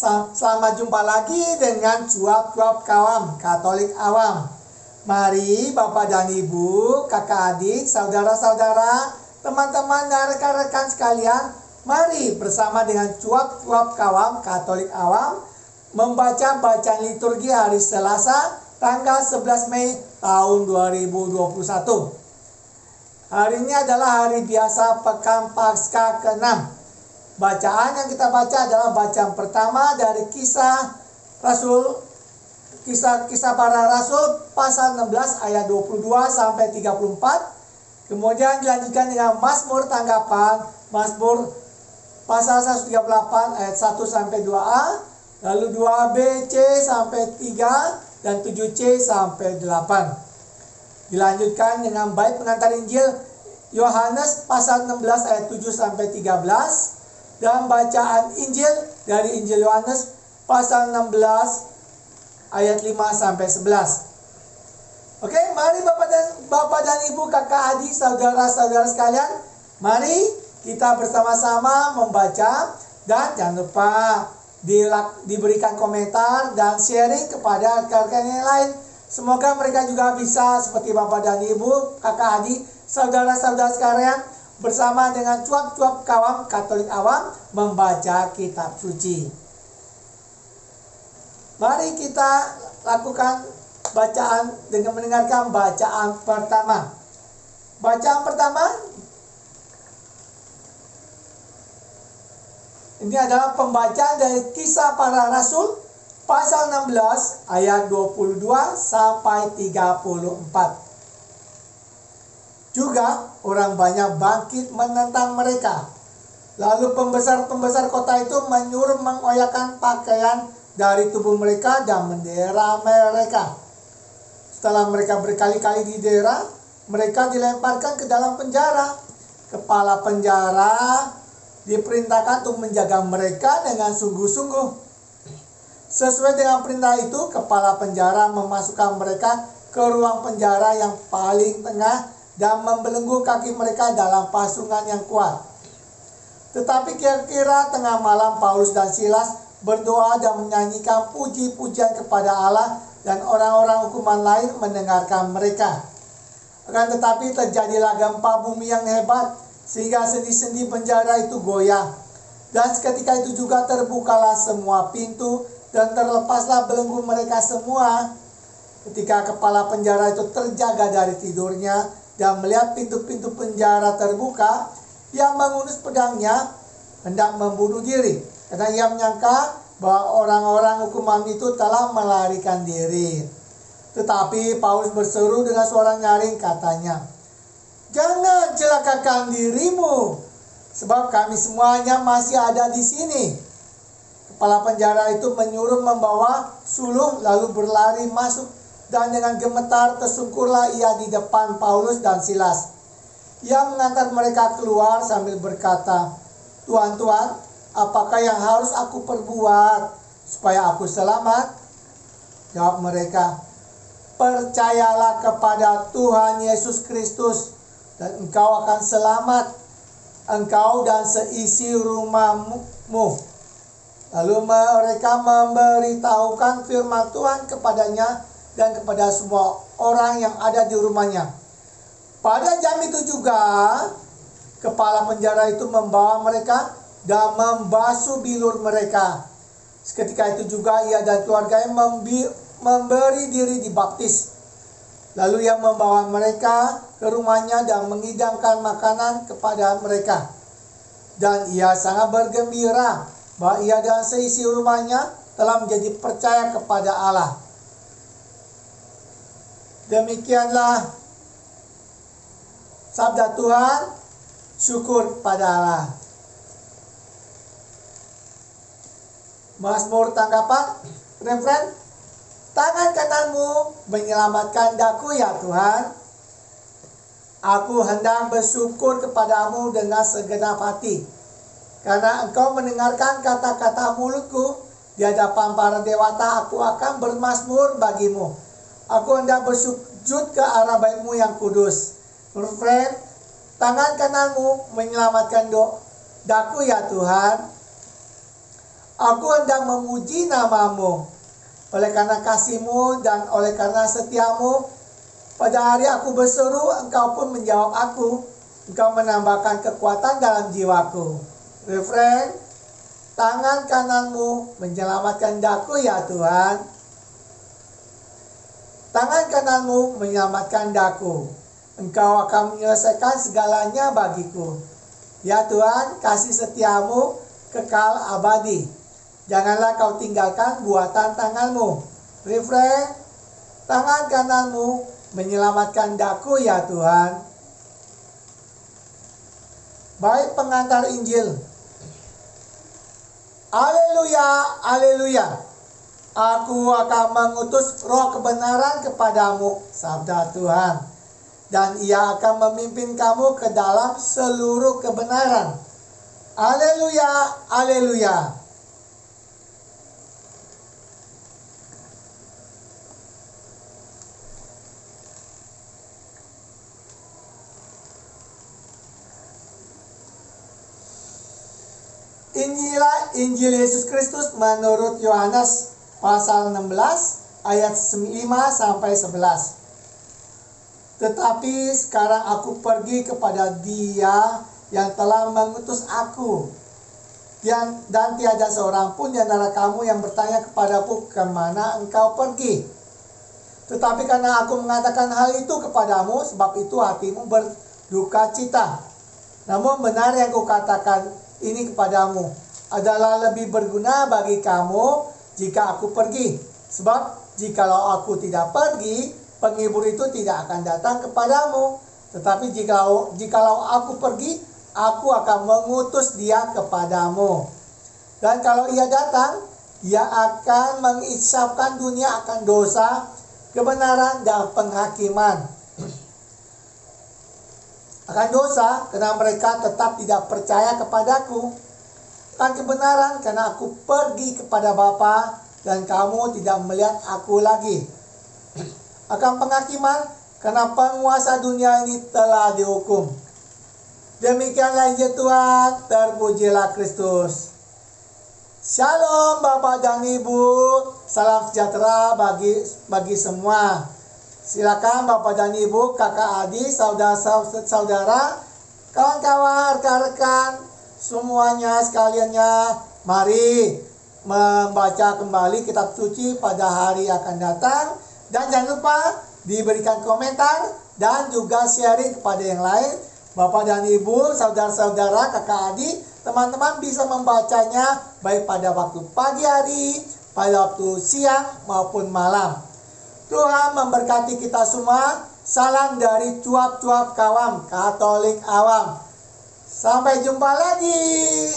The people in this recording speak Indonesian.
Selamat jumpa lagi dengan cuap-cuap kawan Katolik awam. Mari Bapak dan Ibu, kakak adik, saudara-saudara, teman-teman dan rekan-rekan sekalian, mari bersama dengan cuap-cuap kawan Katolik awam membaca bacaan liturgi hari Selasa tanggal 11 Mei tahun 2021. Hari ini adalah hari biasa Pekan Paskah ke-6. Bacaan yang kita baca adalah bacaan pertama dari kisah para rasul pasal 16 ayat 22 sampai 34. Kemudian dilanjutkan dengan Mazmur tanggapan, Mazmur pasal 138 ayat 1 sampai 2a, lalu 2b, c sampai 3 dan 7c sampai 8. Dilanjutkan dengan bait pengantar Injil Yohanes pasal 16 ayat 7 sampai 13. Dan bacaan Injil dari Injil Yohanes pasal 16 ayat 5 sampai 11. Oke, mari Bapak dan Ibu, kakak adik, saudara-saudara sekalian, mari kita bersama-sama membaca dan jangan lupa diberikan komentar dan sharing kepada rekan-rekan yang lain. Semoga mereka juga bisa seperti Bapak dan Ibu, kakak adik, saudara-saudara sekalian, bersama dengan cuap-cuap kawan Katolik awam membaca kitab suci. Mari kita lakukan bacaan dengan mendengarkan bacaan pertama. Bacaan pertama ini adalah pembacaan dari Kisah Para Rasul pasal 16 ayat 22 sampai 34. Juga orang banyak bangkit menentang mereka. Lalu pembesar-pembesar kota itu menyuruh mengoyakkan pakaian dari tubuh mereka dan mendera mereka. Setelah mereka berkali-kali didera, mereka dilemparkan ke dalam penjara. Kepala penjara diperintahkan untuk menjaga mereka dengan sungguh-sungguh. Sesuai dengan perintah itu, kepala penjara memasukkan mereka ke ruang penjara yang paling tengah dan membelenggu kaki mereka dalam pasungan yang kuat. Tetapi kira-kira tengah malam Paulus dan Silas berdoa dan menyanyikan puji-pujian kepada Allah, dan orang-orang hukuman lain mendengarkan mereka. Akan tetapi terjadilah gempa bumi yang hebat sehingga sendi-sendi penjara itu goyah. Dan seketika itu juga terbukalah semua pintu dan terlepaslah belenggu mereka semua. Ketika kepala penjara itu terjaga dari tidurnya dan melihat pintu-pintu penjara terbuka, ia mengunus pedangnya hendak membunuh diri, karena ia menyangka bahwa orang-orang hukuman itu telah melarikan diri. Tetapi Paulus berseru dengan suara nyaring, katanya, "Jangan celakakan dirimu, sebab kami semuanya masih ada di sini." Kepala penjara itu menyuruh membawa sulung, lalu berlari masuk, dan dengan gemetar tersungkurlah ia di depan Paulus dan Silas. Ia mengantar mereka keluar sambil berkata, "Tuan-tuan, apakah yang harus aku perbuat supaya aku selamat?" Jawab mereka, "Percayalah kepada Tuhan Yesus Kristus, dan engkau akan selamat, engkau dan seisi rumahmu." Lalu mereka memberitahukan firman Tuhan kepadanya dan kepada semua orang yang ada di rumahnya. Pada jam itu juga, kepala penjara itu membawa mereka dan membasuh bilur mereka. Seketika itu juga ia dan keluarganya memberi diri dibaptis. Lalu ia membawa mereka ke rumahnya dan menghidangkan makanan kepada mereka. Dan ia sangat bergembira bahwa ia dan seisi rumahnya telah menjadi percaya kepada Allah. Demikianlah sabda Tuhan. Syukur pada Allah. Mazmur tanggapan, referen, "Tangan kananmu menyelamatkan daku ya Tuhan. Aku hendak bersyukur kepadamu dengan segenap hati, karena engkau mendengarkan kata-kata mulutku. Di hadapan para dewata aku akan bermazmur bagimu. Aku hendak bersujud ke arah bait-Mu yang kudus." Referen, "Tangan kananmu menyelamatkan daku ya Tuhan. Aku hendak memuji namamu. Oleh karena kasih-Mu dan oleh karena setiamu, pada hari aku berseru, Engkau pun menjawab aku. Engkau menambahkan kekuatan dalam jiwaku. Refrain, tangan kananmu menyelamatkan daku ya Tuhan. Tangan kananmu menyelamatkan daku. Engkau akan menyelesaikan segalanya bagiku. Ya Tuhan, kasih setiamu kekal abadi. Janganlah kau tinggalkan buatan tanganmu. Refrain, tangan kananmu menyelamatkan daku ya Tuhan. Baik pengantar Injil. Haleluya, haleluya. Aku akan mengutus roh kebenaran kepadamu, sabda Tuhan. Dan ia akan memimpin kamu ke dalam seluruh kebenaran. Haleluya, haleluya. Inilah Injil Yesus Kristus menurut Yohanes pasal 16 ayat 5 sampai 11. Tetapi sekarang aku pergi kepada Dia yang telah mengutus aku. Dan tiada seorang pun di antara kamu yang bertanya kepadaku, kemana engkau pergi? Tetapi karena aku mengatakan hal itu kepadamu, sebab itu hatimu berduka cita. Namun benar yang kukatakan ini kepadamu adalah lebih berguna bagi kamu jika aku pergi. Sebab jikalau aku tidak pergi, penghibur itu tidak akan datang kepadamu. Tetapi jikalau aku pergi, aku akan mengutus dia kepadamu. Dan kalau ia datang, ia akan mengisapkan dunia akan dosa, kebenaran, dan penghakiman. Akan dosa, karena mereka tetap tidak percaya kepadaku. Akan kebenaran, karena aku pergi kepada Bapa dan kamu tidak melihat aku lagi. Akan penghakiman, karena penguasa dunia ini telah dihukum. Demikianlah Injil Tuhan, terpujilah Kristus. Shalom Bapak dan Ibu, salam sejahtera bagi semua. Silakan Bapak dan Ibu, kakak adik, saudara-saudara, kawan-kawan, rekan-rekan, semuanya sekaliannya, mari membaca kembali kitab suci pada hari akan datang. Dan jangan lupa diberikan komentar dan juga sharing kepada yang lain. Bapak dan Ibu, saudara-saudara, kakak adik, teman-teman bisa membacanya baik pada waktu pagi hari, pada waktu siang maupun malam. Tuhan memberkati kita semua. Salam dari cuap-cuap kawam Katolik awam. Sampai jumpa lagi.